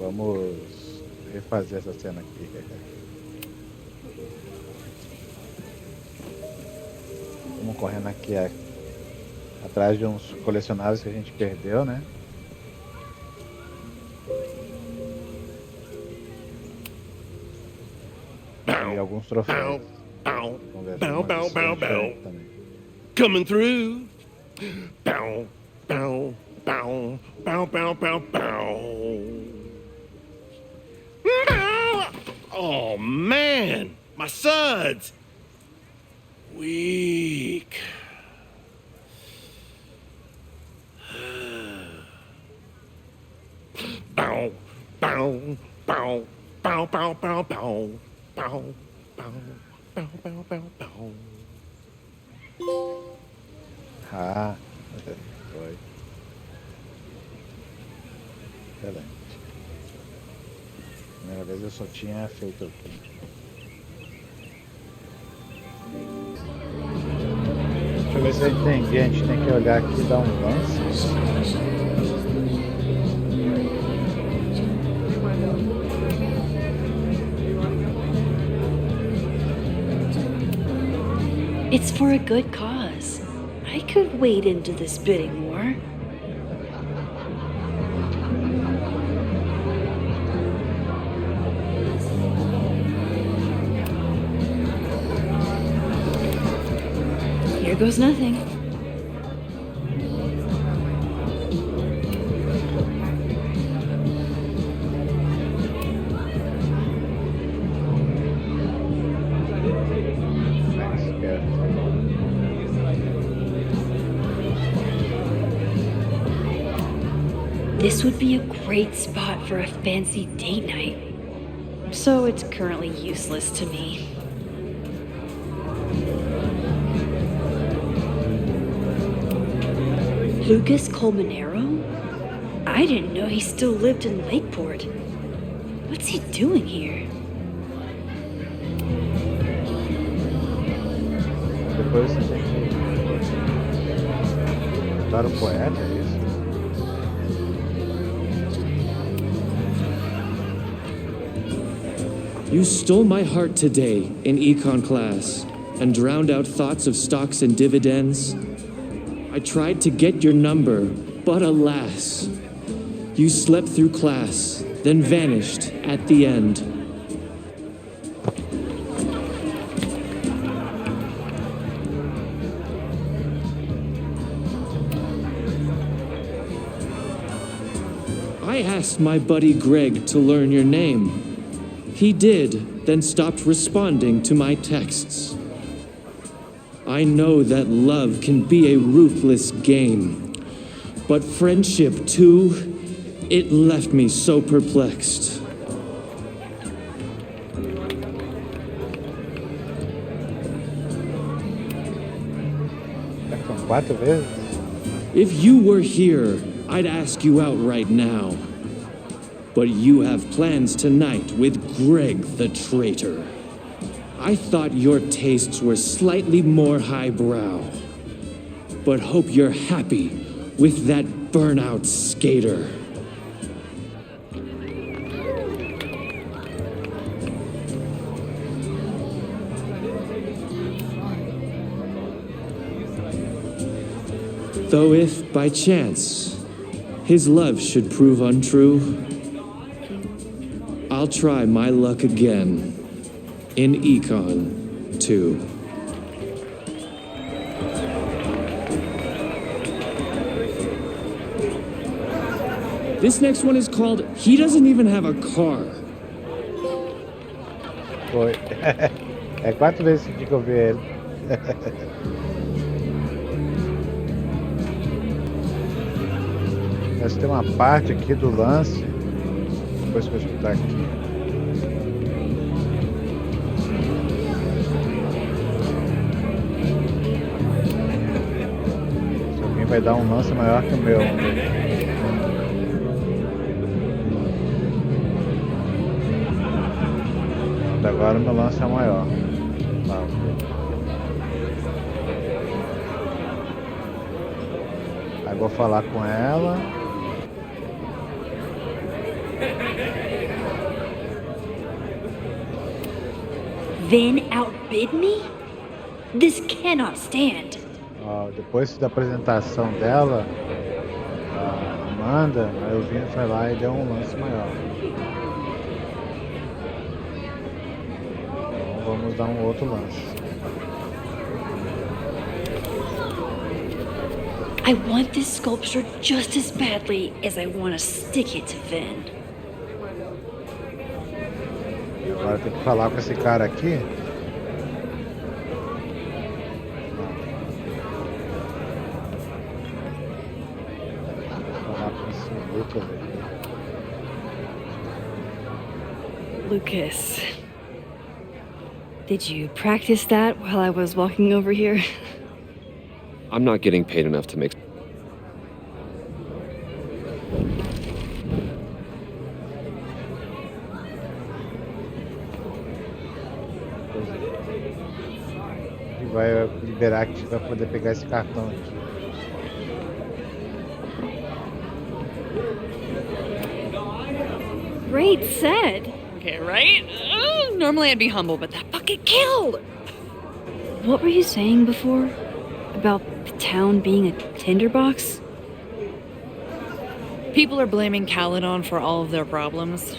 Vamos refazer essa cena aqui. Vamos correndo aqui atrás de uns colecionáveis que a gente perdeu, né? E alguns troféus. Vamos ver se uma pessoa diferente também. Coming through. Bow, bow, bow, bow, bow, bow, bow. Oh man, my suds. Weak. Bow, bow, bow, bow, bow, bow, bow, bow, bow, bow, bow, bow, bow. Ah, foi. Excelente. Primeira vez eu só tinha feito aqui. Deixa eu ver se eu entendi. A gente tem que olhar aqui e dar um lance. It's for a good cause. I could wade into this bidding war. Here goes nothing. This would be a great spot for a fancy date night. So it's currently useless to me. Lucas Colmenero? I didn't know he still lived in Lakeport. What's he doing here? Depois você tem que botar o poeta, é isso? You stole my heart today in econ class and drowned out thoughts of stocks and dividends. I tried to get your number, but alas, you slept through class, then vanished at the end. I asked my buddy Greg to learn your name. He did, then stopped responding to my texts. I know that love can be a ruthless game, but friendship too, it left me so perplexed. São 4 vezes? If you were here, I'd ask you out right now. But you have plans tonight with Greg the traitor. I thought your tastes were slightly more highbrow. But hope you're happy with that burnout skater. Though if, by chance, his love should prove untrue, I'll try my luck again in Econ 2. This next one is called He Doesn't Even Have a Car. Foi. É 4 vezes que eu vi ele. Mas tem uma parte aqui do lance. Depois que eu escutar aqui. Se alguém vai dar um lance maior que o meu. Até agora o meu lance é maior. Aí vou falar com ela. Vin outbid me? This cannot stand. Ó, depois da apresentação dela, a Amanda, aí o Vini foi lá e deu um lance maior. Então vamos dar um outro lance. I want this sculpture just as badly as I want to stick it to Vin. E agora tem que falar com esse cara aqui. Falar com esse Lucas aqui. Lucas, did you practice that while I was walking over here? I'm not getting paid enough to make... E vai liberar que a gente vai poder pegar esse cartão aqui. Great set. Okay, right? Normally I'd be humble, but that fucking killed! What were you saying before? About the town being a tinderbox? People are blaming Caledon for all of their problems,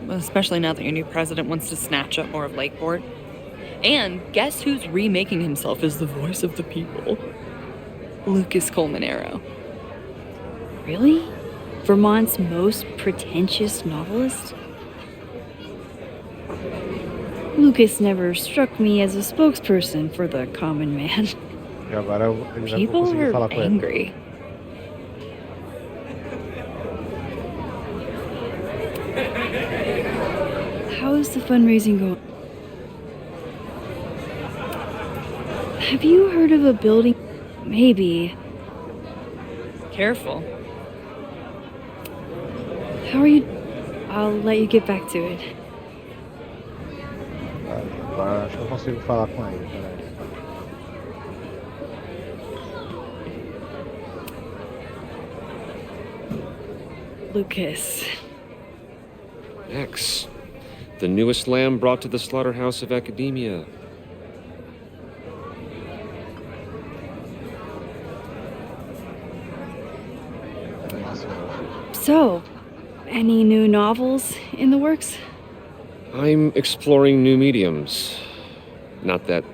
especially now that your new president wants to snatch up more of Lakeport. And guess who's remaking himself as the voice of the people? Lucas Colmanero. Really? Vermont's most pretentious novelist? Lucas never struck me as a spokesperson for the common man. E agora ele vai People conseguir are falar com ele. angry. How is the fundraising going? Have you heard of a building? Maybe. Careful. How are you? I'll let you get back to it. Agora acho que eu consigo falar com ele. Peraí. Lucas. Max, the newest lamb brought to the slaughterhouse of academia. So, any new novels in the works? I'm exploring new mediums. Not that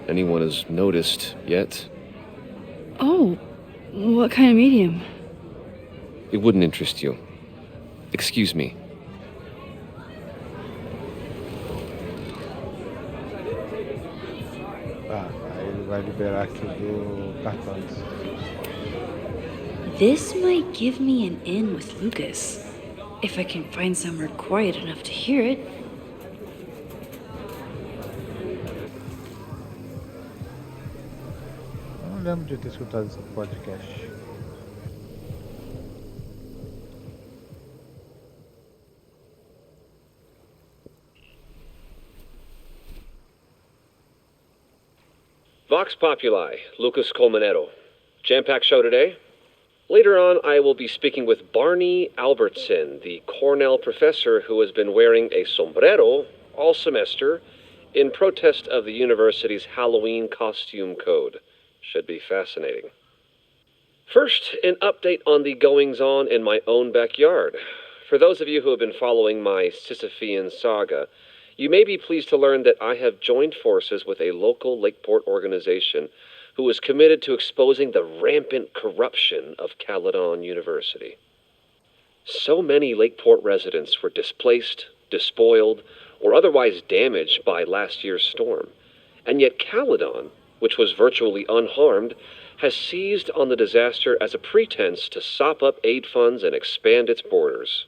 anyone has noticed yet. Oh, what kind of medium? It wouldn't interest you. Excuse me. Tá, aí ele vai liberar aqui do cartões. This might give me an in with Lucas, if I can find somewhere quiet enough to hear it. Eu não lembro de ter escutado esse podcast. Vox Populi, Lucas Colmanero. Jam-packed show today? Later on, I will be speaking with Barney Albertson, the Cornell professor who has been wearing a sombrero all semester in protest of the university's Halloween costume code. Should be fascinating. First, an update on the goings-on in my own backyard. For those of you who have been following my Sisyphean saga, you may be pleased to learn that I have joined forces with a local Lakeport organization who is committed to exposing the rampant corruption of Caledon University. So many Lakeport residents were displaced, despoiled, or otherwise damaged by last year's storm. And yet Caledon, which was virtually unharmed, has seized on the disaster as a pretense to sop up aid funds and expand its borders.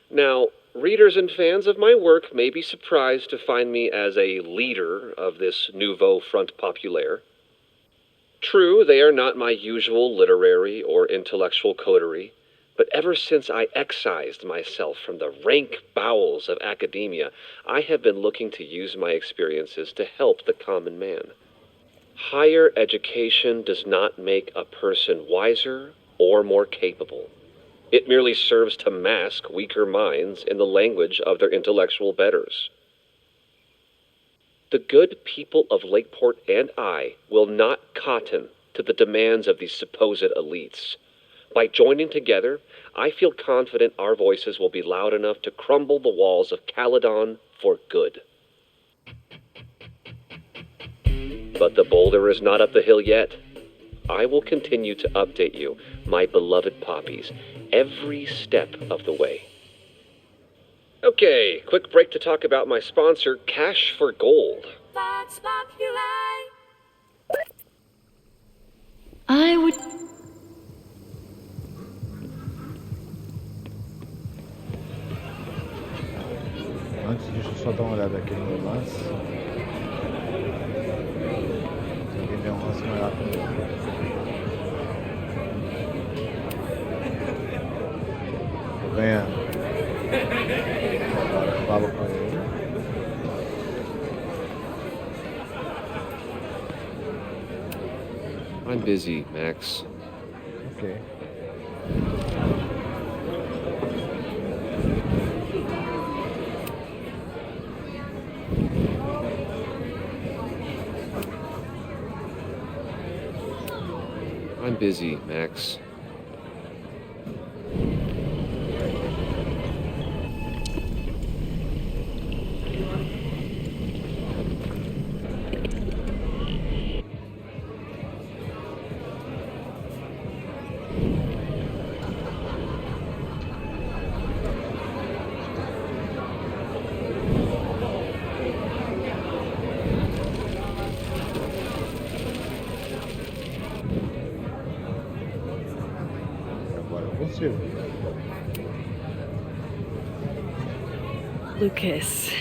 Now, readers and fans of my work may be surprised to find me as a leader of this nouveau front populaire. True, they are not my usual literary or intellectual coterie, but ever since I excised myself from the rank bowels of academia, I have been looking to use my experiences to help the common man. Higher education does not make a person wiser or more capable. It merely serves to mask weaker minds in the language of their intellectual betters. The good people of Lakeport and I will not cotton to the demands of these supposed elites. By joining together, I feel confident our voices will be loud enough to crumble the walls of Caledon for good. But the boulder is not up the hill yet. I will continue to update you, my beloved poppies, every step of the way. Okay, quick break to talk about my sponsor, Cash for Gold. I would. Antes, deixa eu só dar uma olhada aqui no lance. Se alguém der um lance maior comigo. Tô ganhando. Agora eu falo com ele. I'm busy, Max. Ok. I'm busy, Max. Lucas.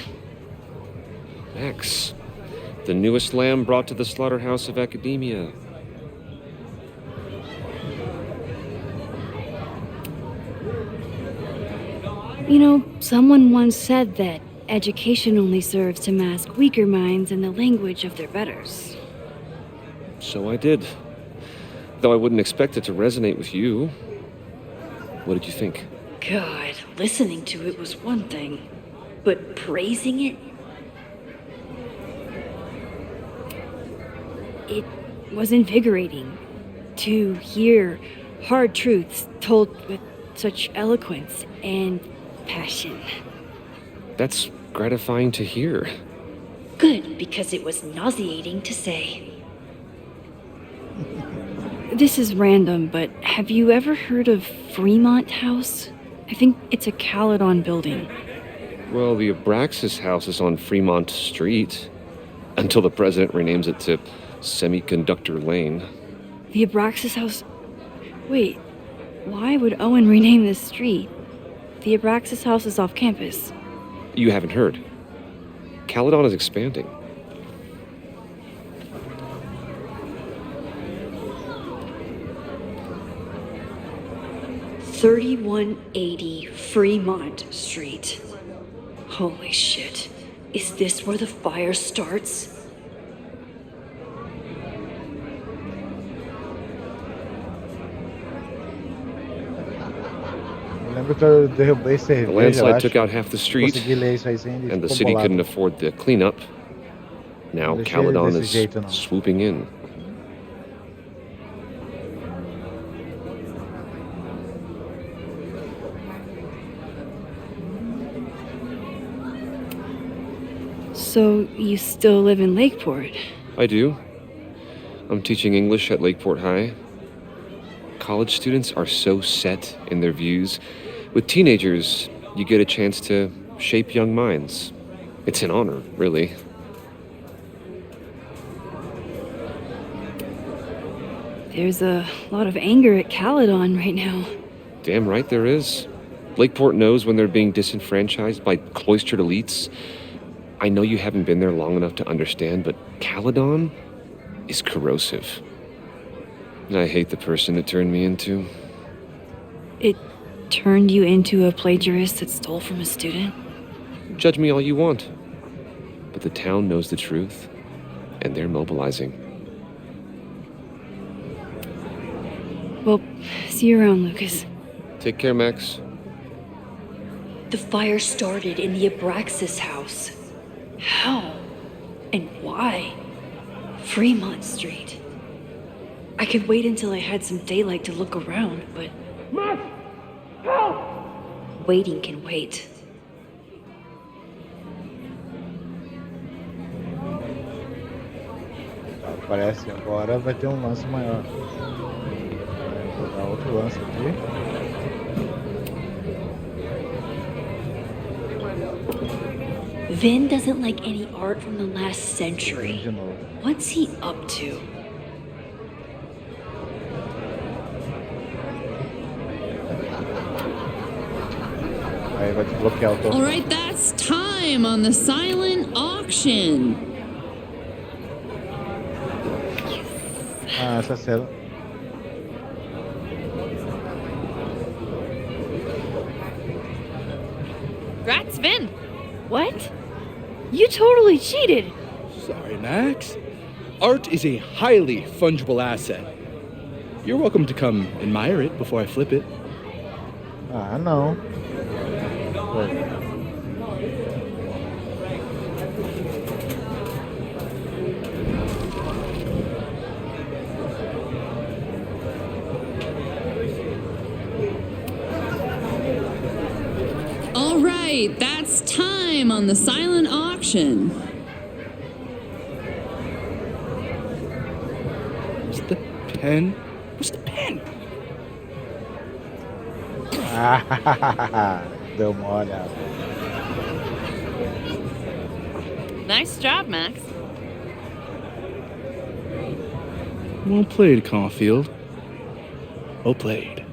Max, the newest lamb brought to the slaughterhouse of academia. You know, someone once said that education only serves to mask weaker minds in the language of their betters. So I did. Though I wouldn't expect it to resonate with you. What did you think? God, listening to it was one thing, but praising it? It was invigorating to hear hard truths told with such eloquence and passion. That's gratifying to hear. Good, because it was nauseating to say. This is random, but have you ever heard of Fremont House? I think it's a Caledon building. Well, the Abraxas house is on Fremont Street. Until the president renames it to Semiconductor Lane. The Abraxas House? Wait, why would Owen rename this street? The Abraxas House is off campus. You haven't heard. Caledon is expanding. $3180 Fremont Street. Holy shit. Is this where the fire starts? Lembra que eu derrubei cerveja, The landslide took out half the street, consegui ler isso aí sem and the ficou city bolado. couldn't afford the cleanup. Now Não deixei Caledon desse is jeito, não. swooping in. So, you still live in Lakeport? I do. I'm teaching English at Lakeport High. College students are so set in their views. With teenagers, you get a chance to shape young minds. It's an honor, really. There's a lot of anger at Caledon right now. Damn right there is. Lakeport knows when they're being disenfranchised by cloistered elites. I know you haven't been there long enough to understand, but Caledon is corrosive. I hate the person it turned me into. It turned you into a plagiarist that stole from a student? Judge me all you want. But the town knows the truth, and they're mobilizing. Well, see you around, Lucas. Take care, Max. The fire started in the Abraxas house. How? And why? Fremont Street. I could wait until I had some daylight to look around, but... Max! Help! Waiting can wait. Parece que agora vai ter um lance maior. Vou dar outro lance aqui. Vin doesn't like any art from the last century. De novo. What's he up to? Aí vai desbloquear o All token. right, that's time on the silent auction. Ah, essa cena. Congrats, Vin. What? You totally cheated! Sorry, Max. Art is a highly fungible asset. You're welcome to come admire it before I flip it. Ah, não. Foi. All right, that's time on the silent auction. Where's the pen? Where's the pen? Deu uma olhada. Nice job, Max. Well played, Caulfield. Well played.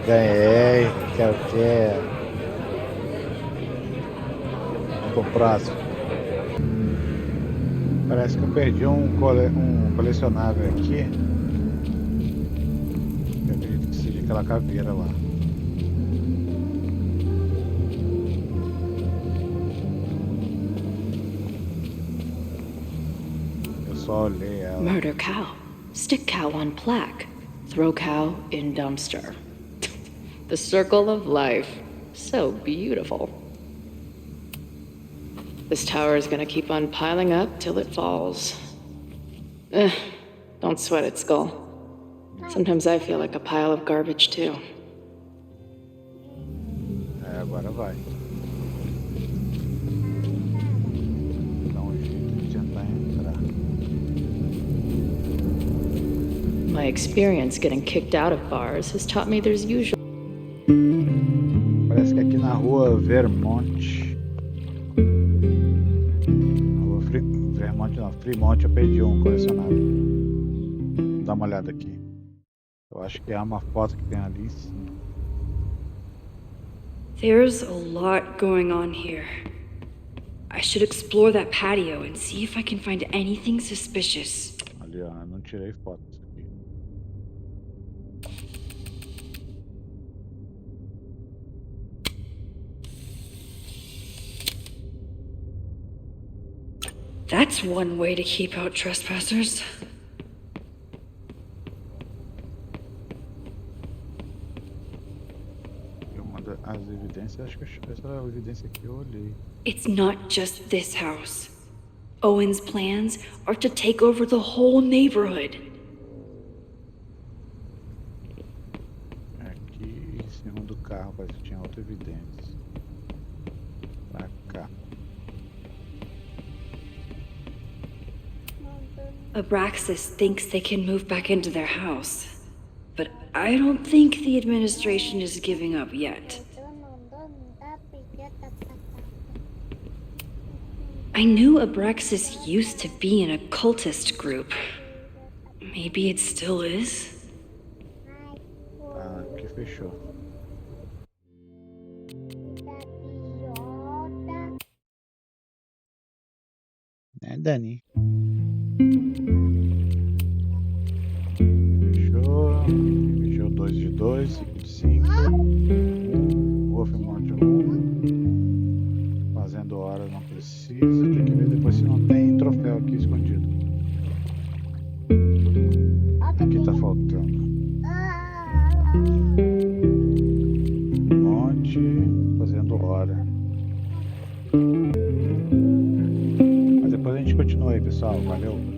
Ganhei. Que é o que? Vamos pro próximo. Parece que eu perdi um colecionável aqui. Eu acredito que seja aquela caveira lá. Eu só olhei ela. Murder cow. Stick cow on plaque. Throw cow in dumpster. The circle of life. So beautiful. This tower is gonna keep on piling up till it falls. Don't sweat it, Skull. Sometimes I feel like a pile of garbage too. Agora vai. Dá um jeito de tentar entrar. My experience getting kicked out of bars has taught me there's usually Parece que aqui na rua Vermont. Vermont não, Fremont eu perdi um colecionável. Vou dar uma olhada aqui. Eu acho que é uma foto que tem ali sim. There's a lot going on here. I should explore that patio and see if I can find anything suspicious. Ali, ó, eu não tirei foto disso aqui. That's one way to keep out trespassers. As evidências, acho que essa evidência aqui eu olhei. It's not just this house. Owen's plans are to take over the whole neighborhood. Aqui em cima do carro parece que tinha outra evidência. Pra cá. Abraxas thinks they can move back into their house. But I don't think the administration is giving up yet. I knew Abraxas used to be an occultist group. Maybe it still is? Tá, aqui fechou. Né, Dani? Fechou. Fechou 2 de 2, 5 de 5. Wolf Monte 1. Fazendo hora não precisa. Tem que ver depois se não tem troféu aqui escondido. O que tá faltando? Monte fazendo hora. Mas depois a gente continua aí, pessoal. Valeu.